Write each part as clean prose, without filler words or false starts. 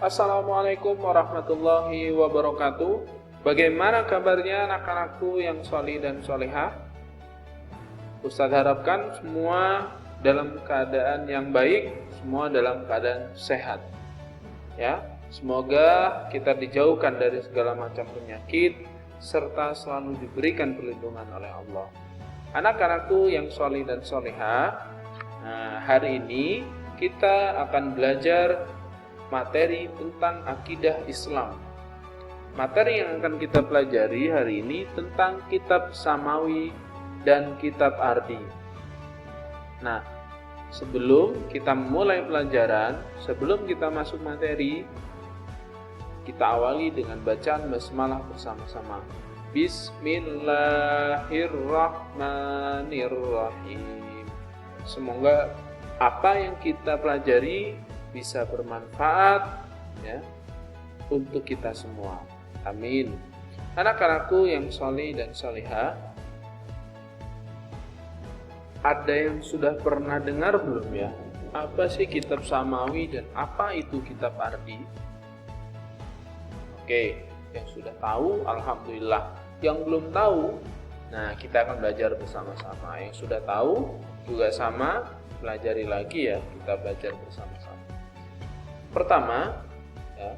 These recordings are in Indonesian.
Assalamualaikum warahmatullahi wabarakatuh. Bagaimana kabarnya anak-anakku yang solih dan solehah? Ustadz harapkan semua dalam keadaan yang baik, semua dalam keadaan sehat. Ya, semoga kita dijauhkan dari segala macam penyakit serta selalu diberikan perlindungan oleh Allah. Anak-anakku yang solih dan solehah, hari ini kita akan belajar materi tentang akidah Islam. Materi yang akan kita pelajari hari ini tentang kitab Samawi dan kitab Ardi. Nah, sebelum kita mulai pelajaran, sebelum kita masuk materi, kita awali dengan bacaan basmalah bersama-sama. Bismillahirrahmanirrahim. Semoga apa yang kita pelajari bisa bermanfaat ya untuk kita semua. Amin. Anak-anakku yang soleh dan solehah, ada yang sudah pernah dengar belum ya? Apa sih kitab Samawi dan apa itu kitab Ardi? Oke, yang sudah tahu alhamdulillah. Yang belum tahu, nah kita akan belajar bersama-sama. Yang sudah tahu juga sama, pelajari lagi ya, kita belajar bersama-sama. Pertama, ya,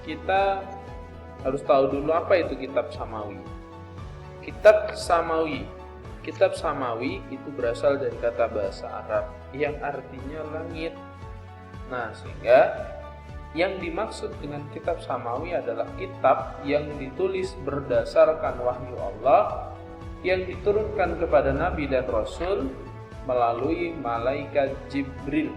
kita harus tahu dulu apa itu kitab Samawi. Kitab Samawi itu berasal dari kata bahasa Arab yang artinya langit. Nah, sehingga yang dimaksud dengan kitab Samawi adalah kitab yang ditulis berdasarkan wahyu Allah yang diturunkan kepada Nabi dan Rasul melalui malaikat Jibril.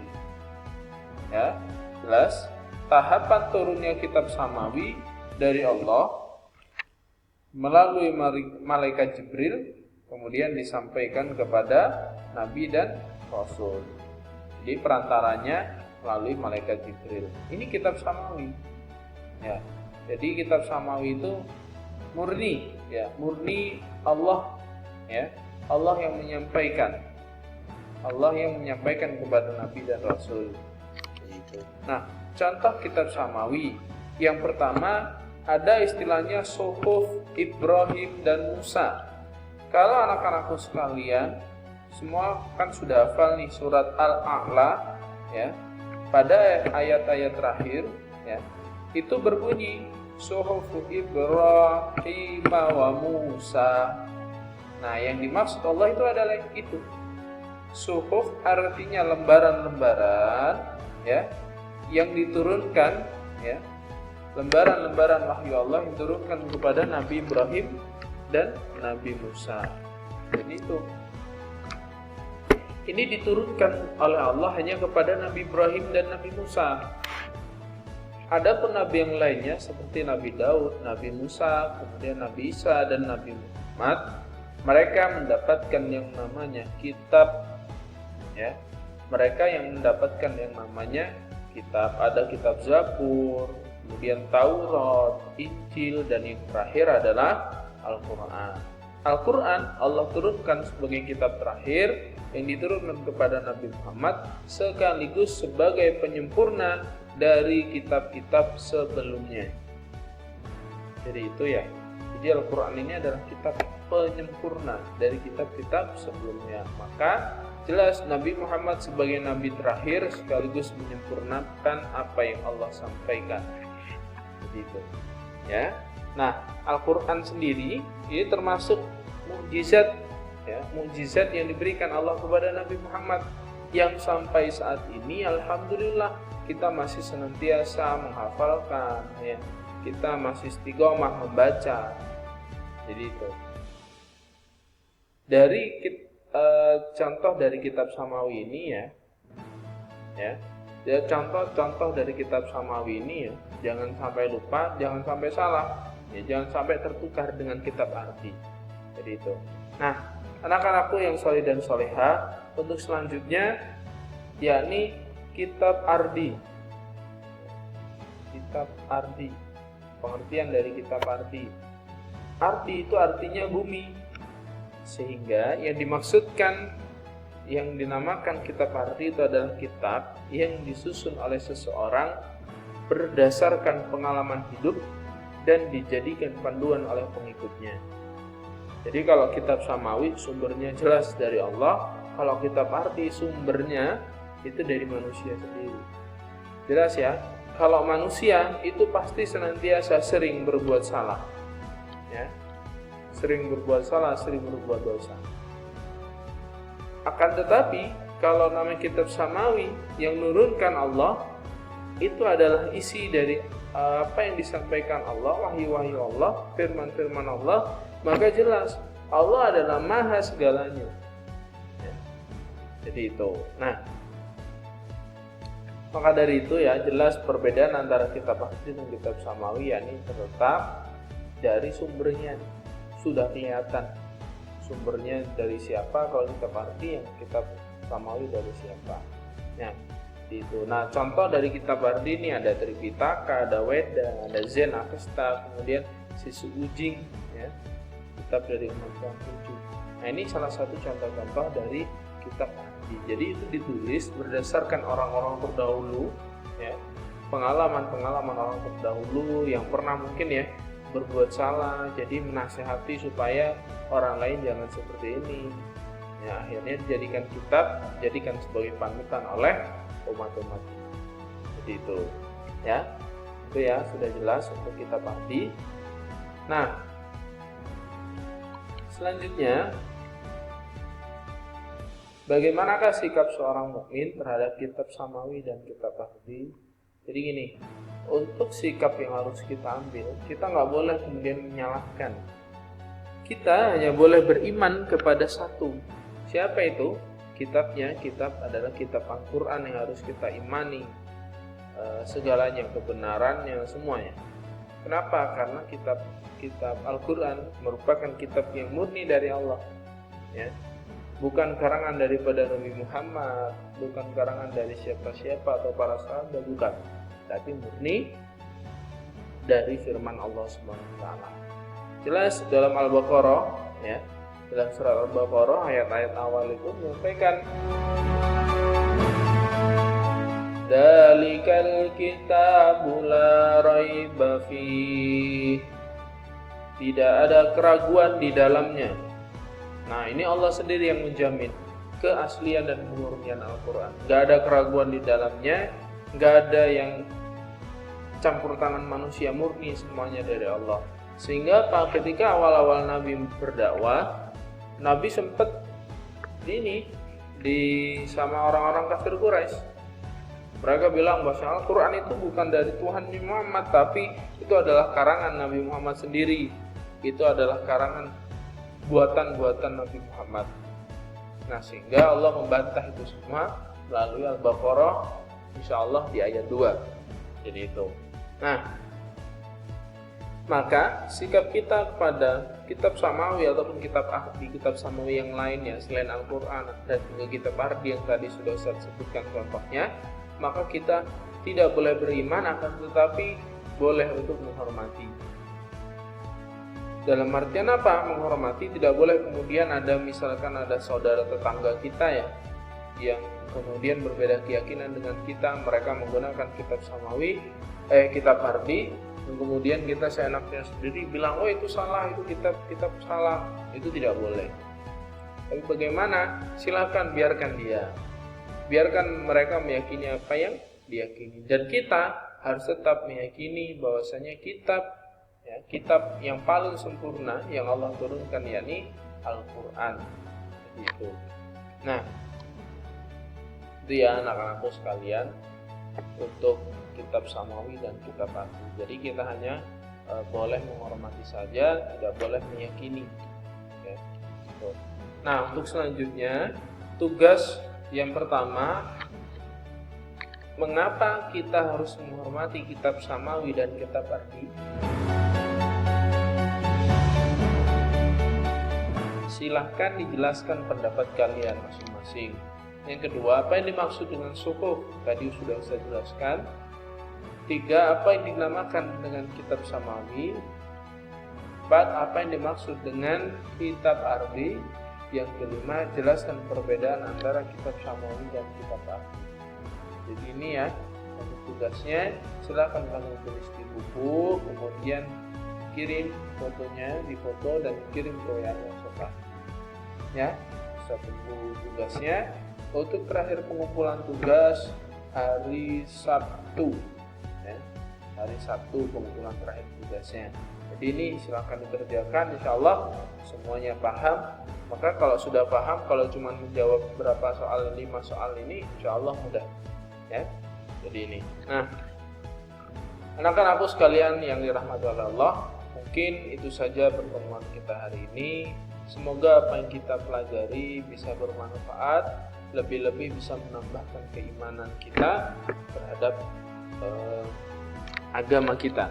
Ya, jelas tahapan turunnya kitab Samawi dari Allah melalui malaikat Jibril kemudian disampaikan kepada Nabi dan Rasul. Jadi perantaranya melalui malaikat Jibril. Ini kitab Samawi. Ya. Jadi kitab Samawi itu murni, ya, murni Allah, ya. Allah yang menyampaikan. Allah yang menyampaikan kepada Nabi dan Rasul. Nah, contoh kitab Samawi yang pertama ada istilahnya Suhuf Ibrahim dan Musa. Kalau anak-anakku sekalian semua kan sudah hafal nih surat Al-A'la ya. Pada ayat-ayat terakhir ya, itu berbunyi Suhuf Ibrahim wa Musa. Nah, yang dimaksud Allah itu adalah itu. Suhuf artinya lembaran-lembaran ya, yang diturunkan ya, lembaran-lembaran wahyu Allah yang diturunkan kepada Nabi Ibrahim dan Nabi Musa. Jadi itu ini diturunkan oleh Allah hanya kepada Nabi Ibrahim dan Nabi Musa. Adapun nabi yang lainnya seperti Nabi Daud, Nabi Musa, kemudian Nabi Isa dan Nabi Muhammad, mereka mendapatkan yang namanya kitab ya. Mereka yang mendapatkan yang namanya kitab, ada kitab Zabur, kemudian Taurat, Injil, dan yang terakhir adalah Al-Quran. Al-Quran Allah turunkan sebagai kitab terakhir yang diturunkan kepada Nabi Muhammad sekaligus sebagai penyempurna dari kitab-kitab sebelumnya. Jadi itu ya. Jadi Al-Quran ini adalah kitab penyempurna dari kitab-kitab sebelumnya. Maka jelas Nabi Muhammad sebagai Nabi terakhir sekaligus menyempurnakan apa yang Allah sampaikan. Begitu. Ya. Nah, Al-Quran sendiri ini termasuk mukjizat, ya, mukjizat yang diberikan Allah kepada Nabi Muhammad yang sampai saat ini alhamdulillah kita masih senantiasa menghafalkan, ya. Kita masih istiqomah membaca. Jadi itu. Dari contoh dari kitab Samawi ini ya, contoh dari kitab Samawi ini ya, jangan sampai lupa, jangan sampai salah, ya, jangan sampai tertukar dengan kitab Ardi. Jadi itu. Nah, anak-anakku yang soleh dan solehah, untuk selanjutnya yakni kitab Ardi. Kitab Ardi. Pengertian dari kitab Ardi. Ardi itu artinya bumi. Sehingga yang dimaksudkan yang dinamakan kitab ardi itu adalah kitab yang disusun oleh seseorang berdasarkan pengalaman hidup dan dijadikan panduan oleh pengikutnya. Jadi kalau kitab samawi sumbernya jelas dari Allah, kalau kitab ardi sumbernya itu dari manusia sendiri. Jelas ya? Kalau manusia itu pasti senantiasa sering berbuat salah. Ya. Sering berbuat salah, sering berbuat dosa. Akan tetapi kalau namanya kitab samawi yang nurunkan Allah, itu adalah isi dari apa yang disampaikan Allah, wahyu-wahyu Allah, firman-firman Allah, maka jelas Allah adalah maha segalanya. Ya. Jadi itu. Nah, maka dari itu ya jelas perbedaan antara kitab ardi dan kitab samawi, yakni terletak dari sumbernya. Sudah kelihatan sumbernya dari siapa. Kalau kitab ardi, yang kitab samawi dari siapa. Nah, itu. Nah, contoh dari kitab ardi ini ada Tripitaka, ada Weda, ada Zen Avesta, kemudian Sisu Ujing, ya, kitab dari umat Konghucu. Nah, ini salah satu contoh-contoh dari kitab ardi. Jadi itu ditulis berdasarkan orang-orang terdahulu, ya, pengalaman-pengalaman orang terdahulu yang pernah mungkin ya berbuat salah, jadi menasehati supaya orang lain jangan seperti ini. Ya, akhirnya dijadikan kitab, dijadikan sebagai panutan oleh umat-umat. Jadi itu, ya. Itu ya sudah jelas untuk kitab ardi. Nah, selanjutnya, bagaimanakah sikap seorang mukmin terhadap kitab samawi dan kitab ardi? Jadi gini, untuk sikap yang harus kita ambil, kita nggak boleh kemudian menyalahkan. Kita hanya boleh beriman kepada satu. Siapa itu? Kitabnya, kitab adalah kitab Al-Quran yang harus kita imani, segalanya, kebenarannya, semuanya. Kenapa? Karena kitab Al-Quran merupakan kitab yang murni dari Allah, ya. Bukan karangan daripada Nabi Muhammad, bukan karangan dari siapa-siapa atau para sahabat, bukan, tapi murni dari firman Allah Subhanahu wa taala. Jelas dalam Al-Baqarah, ya, dalam surat Al-Baqarah ayat-ayat awal itu menyampaikan Dzalikal kitabu la raiba fih. Tidak ada keraguan di dalamnya. Nah, ini Allah sendiri yang menjamin keaslian dan kemurnian Al-Quran. Gak ada keraguan di dalamnya, gak ada yang campur tangan manusia, murni semuanya dari Allah. Sehingga ketika awal-awal Nabi berdakwah, Nabi sempat sama orang-orang kafir Quraisy. Mereka bilang bahwa Al-Quran itu bukan dari Tuhan Nabi Muhammad, tapi itu adalah karangan Nabi Muhammad sendiri. Itu adalah karangan buatan-buatan Nabi Muhammad. Nah, sehingga Allah membantah itu semua melalui Al-Baqarah, insyaallah di ayat 2. Jadi itu. Nah, maka sikap kita kepada kitab samawi ataupun kitab ardi, kitab samawi yang lainnya selain Al-Quran dan juga kitab ardi yang tadi sudah saya sebutkan contohnya, maka kita tidak boleh beriman, akan tetapi boleh untuk menghormati. Dalam artian apa? Menghormati, tidak boleh kemudian misalkan ada saudara tetangga kita ya, yang kemudian berbeda keyakinan dengan kita, mereka menggunakan kitab samawi, kitab ardi, dan kemudian kita seenaknya sendiri bilang, oh itu salah, itu kitab salah, itu tidak boleh. Tapi bagaimana? Silakan biarkan dia, biarkan mereka meyakini apa yang diyakini, dan kita harus tetap meyakini bahwasanya kitab yang paling sempurna yang Allah turunkan, yakni Al-Quran. Gitu. Nah, itu ya anak-anakku sekalian untuk kitab samawi dan kitab ardi. Jadi kita hanya boleh menghormati saja, tidak boleh meyakini. Ya. Nah, untuk selanjutnya, tugas yang pertama, mengapa kita harus menghormati kitab samawi dan kitab ardi? Silahkan dijelaskan pendapat kalian masing-masing. Yang kedua, apa yang dimaksud dengan suhuf? Tadi sudah saya jelaskan. 3, apa yang dinamakan dengan kitab samawi? 4, apa yang dimaksud dengan kitab ardi? Yang kelima, jelaskan perbedaan antara kitab Samawi dan kitab Ahli. Jadi ini ya, untuk tugasnya silakan kamu tulis di buku, kemudian kirim fotonya, difoto dan kirim ke WA Ustaz. Ya, Ustaz tunggu tugasnya. Untuk terakhir pengumpulan tugas hari Sabtu. Ya, hari Sabtu pengumpulan terakhir tugasnya. Jadi ini silakan dikerjakan, insya Allah semuanya paham. Maka kalau sudah paham, kalau cuma menjawab berapa soal, 5 soal ini, insya Allah mudah. Ya, jadi ini. Nah, anak-anak aku sekalian yang dirahmati oleh Allah, mungkin itu saja pertemuan kita hari ini. Semoga apa yang kita pelajari bisa bermanfaat, lebih-lebih bisa menambahkan keimanan kita terhadap agama kita.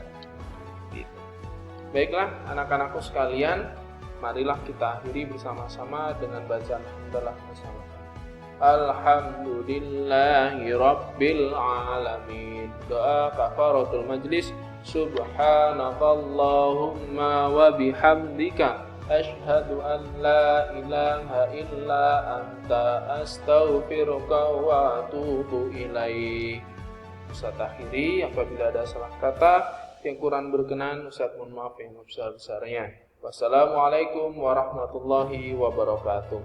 Baiklah anak-anakku sekalian, marilah kita akhiri bersama-sama dengan bacaan hamdalah bersama. Alhamdulillahi Rabbil Alamin. Doa kafaratul majlis. Subhanakallahumma wa bihamdika asyhadu an la ilaha illa anta astaghfiruka wa atubu ilaik. Ustaz akhiri, apabila ada salah kata yang kurang berkenan, Ustaz mohon maaf yang sebesar-besarnya. Wassalamualaikum warahmatullahi wabarakatuh.